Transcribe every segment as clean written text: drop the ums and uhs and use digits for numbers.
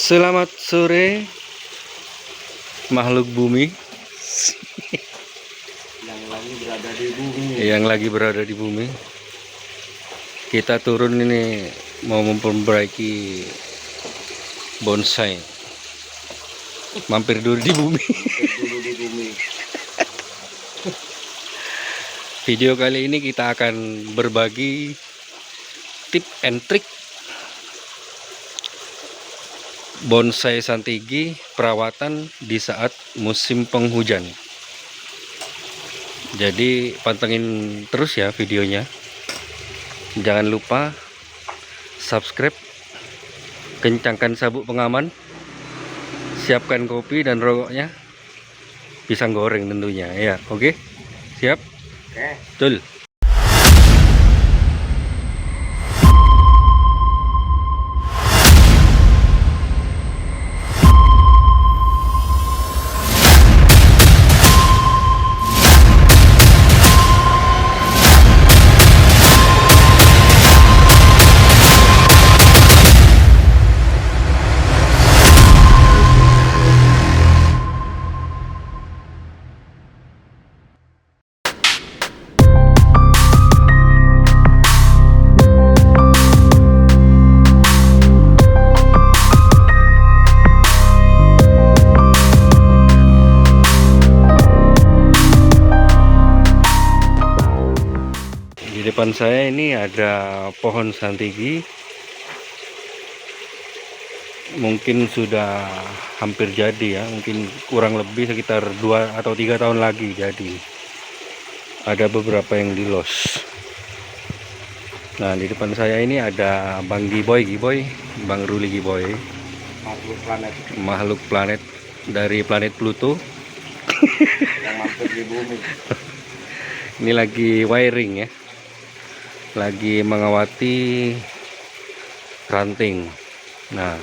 Selamat sore makhluk bumi yang lagi berada di bumi. Kita turun ini mau memperbaiki bonsai. Mampir dulu di bumi. Video kali ini kita akan berbagi tip and trik bonsai santigi perawatan di saat musim penghujan. Jadi pantengin terus ya videonya. Jangan lupa subscribe, kencangkan sabuk pengaman, siapkan kopi dan rokoknya, pisang goreng tentunya ya. Oke, siap? Betul. Di depan saya ini ada pohon santigi, mungkin sudah hampir jadi ya, mungkin kurang lebih sekitar 2 atau 3 tahun lagi jadi. Ada beberapa yang dilos. Nah, di depan saya ini ada Bang Giboy, Bang Ruli Giboy, makhluk planet dari planet Pluto Yang mampir di bumi. ini lagi wiring ya, lagi mengawati ranting. Nah,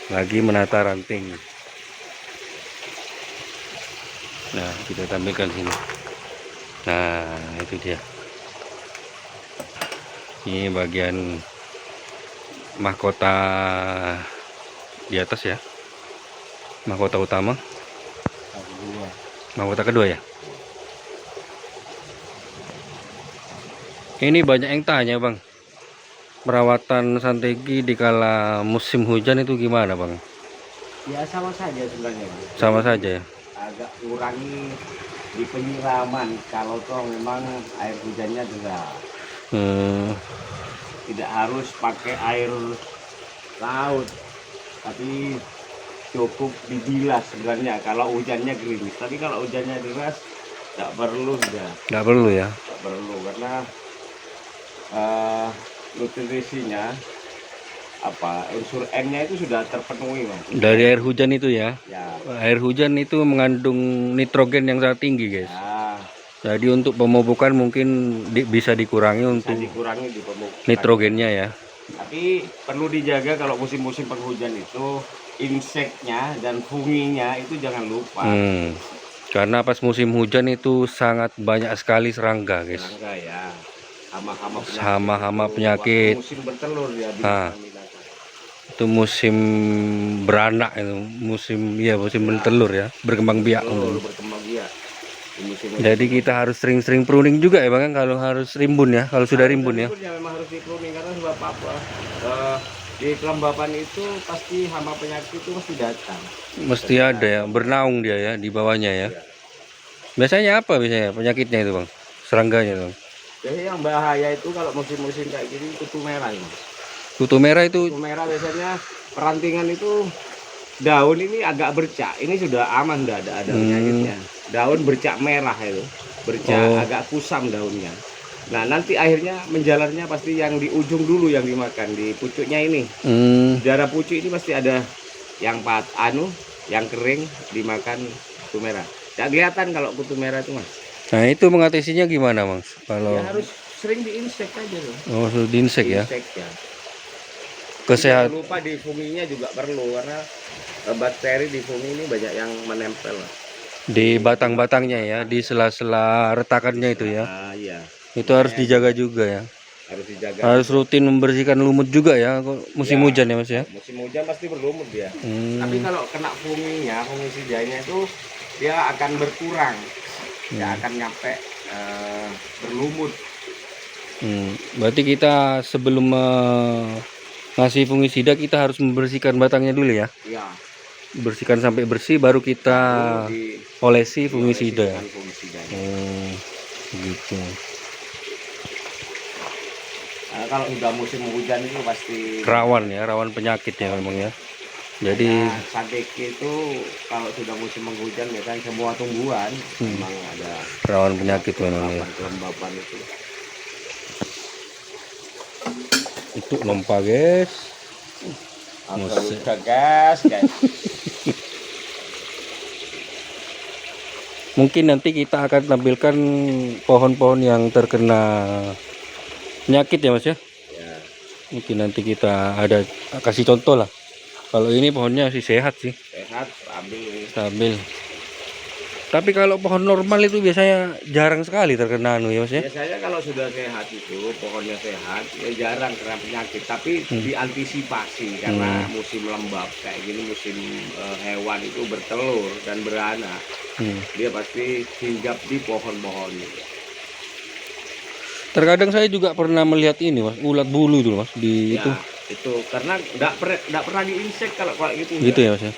lagi menata ranting. Nah, kita tampilkan sini. Nah, itu dia. Ini bagian mahkota di atas ya, mahkota utama, mahkota kedua ya. Ini banyak yang tanya Bang, perawatan santigi di kala musim hujan itu gimana Bang? Ya sama saja sebenarnya. Sama saja ya. Agak kurangi di penyiraman kalau toh memang air hujannya deras. Tidak harus pakai air laut, tapi cukup dibilas sebenarnya kalau hujannya gerimis. Tapi kalau hujannya deras nggak perlu sudah. Nggak perlu ya. Nggak perlu karena nutrisinya unsur N-nya itu sudah terpenuhi Mas. Dari air hujan itu ya. Ya. Air hujan itu mengandung nitrogen yang sangat tinggi guys. Ya. Jadi untuk pemupukan mungkin bisa dikurangi untuk di pemupukan nitrogennya ya. Tapi perlu dijaga kalau musim-musim penghujan itu inseknya dan funginya itu jangan lupa. Karena pas musim hujan itu sangat banyak sekali serangga guys. Serangga ya. Hama-hama penyakit. Musim bertelur ya. Itu musim beranak itu, musim bertelur ya, berkembang biak. Jadi kita harus sering-sering pruning juga ya Bang, kalau harus rimbun ya, kalau sudah rimbun ya. Memang harus di-pruning karena sebab apa? Di kelembapan itu pasti hama penyakit itu mesti datang. Mesti ada ya, bernaung dia ya di bawahnya ya. Biasanya apa penyakitnya itu Bang? Serangganya Bang. Jadi yang bahaya itu kalau musim-musim kayak gini kutu merah ya. Kutu merah itu. Kutu merah biasanya perantingan itu daun ini agak bercak. Ini sudah aman, sudah ada penyakitnya. Daun bercak merah itu, bercak agak kusam daunnya. Nah nanti akhirnya menjalarnya pasti yang di ujung dulu yang dimakan, di pucuknya ini. Darah pucuk ini pasti ada yang yang kering dimakan kutu merah. Tidak kelihatan kalau kutu merah itu Mas. Nah itu mengatasinya gimana Mas? Kalau ya, harus sering diinsek aja loh. Oh, diinsek ya. Ya. Kesehatan. Jangan lupa di funginya juga perlu karena bakteri di fungi ini banyak yang menempel. Di batang-batangnya ya, di sela-sela retakannya itu ya. Iya. Itu harus dijaga juga ya. harus dijaga. Harus rutin membersihkan lumut juga ya, musim Ya, hujan ya Mas ya. musim hujan pasti berlumut dia. Hmm. Tapi kalau kena fungisidanya itu dia akan berkurang, nggak akan nyampe berlumut. Berarti kita sebelum ngasih fungisida kita harus membersihkan batangnya dulu ya. Ya, Bersihkan sampai bersih baru kita olesi fungisida. dengan fungisidanya. Gitu. Nah, kalau udah musim hujan itu pasti Rawan ya, rawan penyakit ya memang ya. Jadi Santeki itu kalau sudah musim penghujan ya kan semua tumbuhan memang ada rawan penyakit memang ya. kelembapan itu. Itu lompa guys. Udah gas. Mungkin nanti kita akan tampilkan pohon-pohon yang terkena penyakit ya Mas ya. Ya. Mungkin nanti kita ada kasih contoh lah. Kalau ini pohonnya sih sehat sih. Sehat, stabil. Stabil. Tapi kalau pohon normal itu biasanya jarang sekali terkena ya Mas ya. Biasanya kalau sudah sehat itu pohonnya sehat ya jarang kena penyakit, tapi diantisipasi karena musim lembab kayak gini, musim hewan itu bertelur dan beranak. Dia pasti hinggap di pohon-pohon. Terkadang saya juga pernah melihat ini Mas, ulat bulu itu Mas di Ya, itu karena enggak pernah diinsek kalau kayak gitu. Gitu ya Mas ya.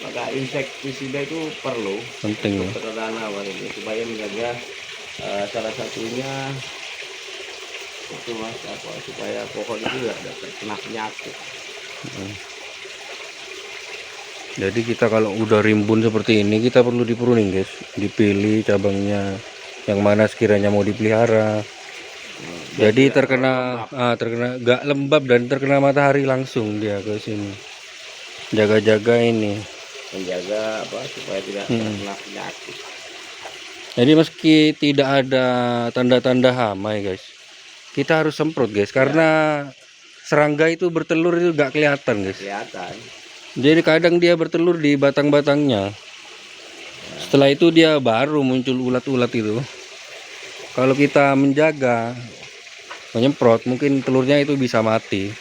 Maka insektisida itu perlu Penting ya. untuk tanaman ini supaya menjaga salah satunya itu Mas supaya pohon itu tidak terkena penyakit. Jadi kita kalau udah rimbun seperti ini kita perlu dipruning guys, dipilih cabangnya yang mana sekiranya mau dipelihara. Jadi terkena gak lembab dan terkena matahari langsung dia ke sini. Jaga-jaga ini. Menjaga supaya tidak terkena penyakit. Jadi meski tidak ada tanda-tanda hama ya guys, kita harus semprot guys karena serangga itu bertelur itu gak kelihatan guys. Kelihatan. Jadi kadang dia bertelur di batang-batangnya. Setelah itu dia baru muncul ulat-ulat itu. Kalau kita menjaga, menyemprot, mungkin telurnya itu bisa mati.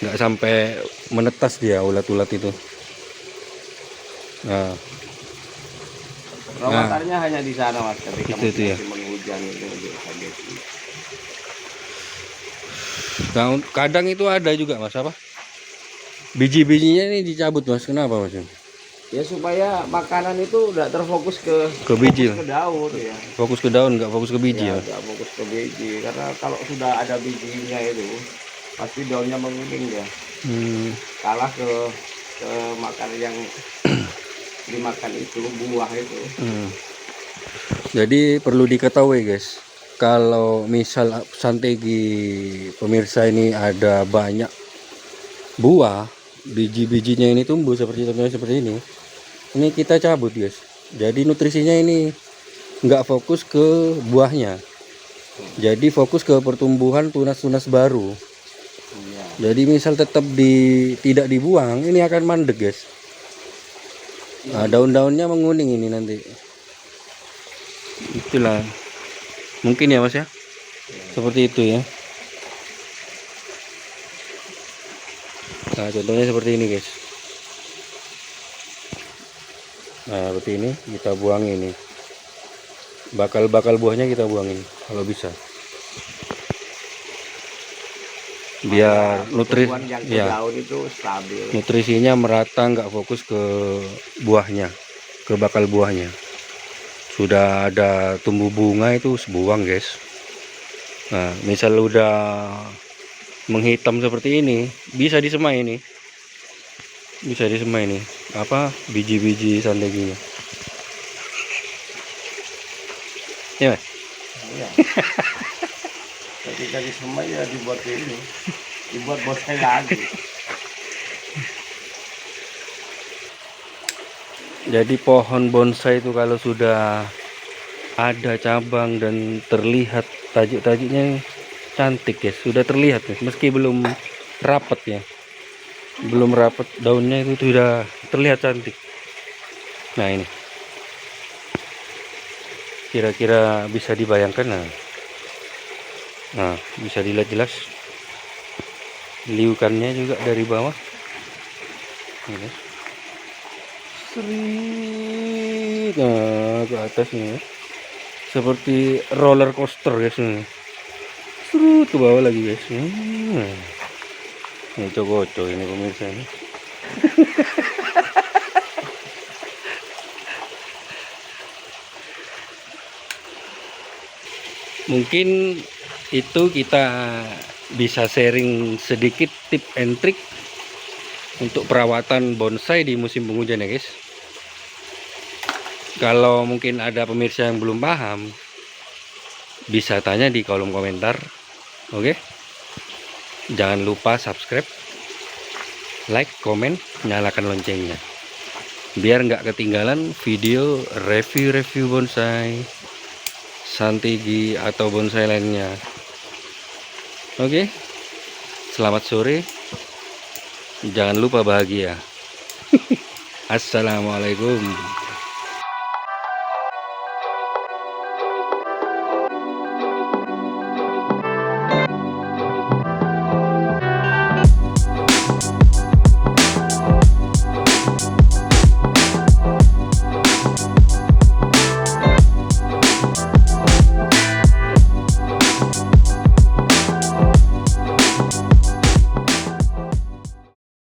Nggak sampai menetas dia ulat-ulat itu. Nah, perawatannya hanya di sana Mas, ketika itu ya. musim penghujan itu. Nah, kadang itu ada juga Mas apa? Biji-bijinya ini dicabut Mas. Kenapa Mas? Ya supaya makanan itu udah terfokus ke biji, ke daun ya. Fokus ke daun, nggak fokus ke biji ya. Nggak fokus ke biji karena kalau sudah ada bijinya itu pasti daunnya menguning ya. Kalah ke makanan yang dimakan itu buah itu. Jadi perlu diketahui guys, kalau misal santegi pemirsa ini ada banyak buah, biji-bijinya ini tumbuh seperti ini kita cabut guys. Jadi nutrisinya ini nggak fokus ke buahnya, jadi fokus ke pertumbuhan tunas-tunas baru. Jadi misal tetap tidak dibuang, ini akan mandek guys. Nah, daun-daunnya menguning ini nanti. Itulah mungkin ya Mas ya, seperti itu ya. Nah contohnya seperti ini guys. Nah seperti ini kita buang ini, bakal buahnya kita buangin kalau bisa, biar daun itu stabil. Nutrisinya merata, nggak fokus ke buahnya, ke bakal buahnya. Sudah ada tumbuh bunga itu sebuang guys. Nah misal udah menghitam seperti ini, bisa disemai ini, apa biji-biji santeginya ya Mas? Iya. Ketika disemai ya dibuat ini, dibuat bonsai lagi. Jadi pohon bonsai itu kalau sudah ada cabang dan terlihat tajuk-tajuknya cantik ya, sudah terlihat ya, meski belum rapat ya, belum rapat daunnya itu sudah terlihat cantik. Nah ini kira-kira bisa dibayangkan. Nah Nah, bisa dilihat jelas liukannya juga dari bawah. Ini. Sering ke atas nih ya. Seperti roller coaster guys nih. Serut ke bawah lagi guys. Ini kocok ini pemirsa ini. Mungkin itu kita bisa sharing sedikit tip and trick untuk perawatan bonsai di musim penghujan ya guys. Kalau mungkin ada pemirsa yang belum paham, bisa tanya di kolom komentar. Oke, jangan lupa subscribe, like, komen, nyalakan loncengnya biar nggak ketinggalan video review bonsai, santigi atau bonsai lainnya. Oke, selamat sore, jangan lupa bahagia. Assalamualaikum.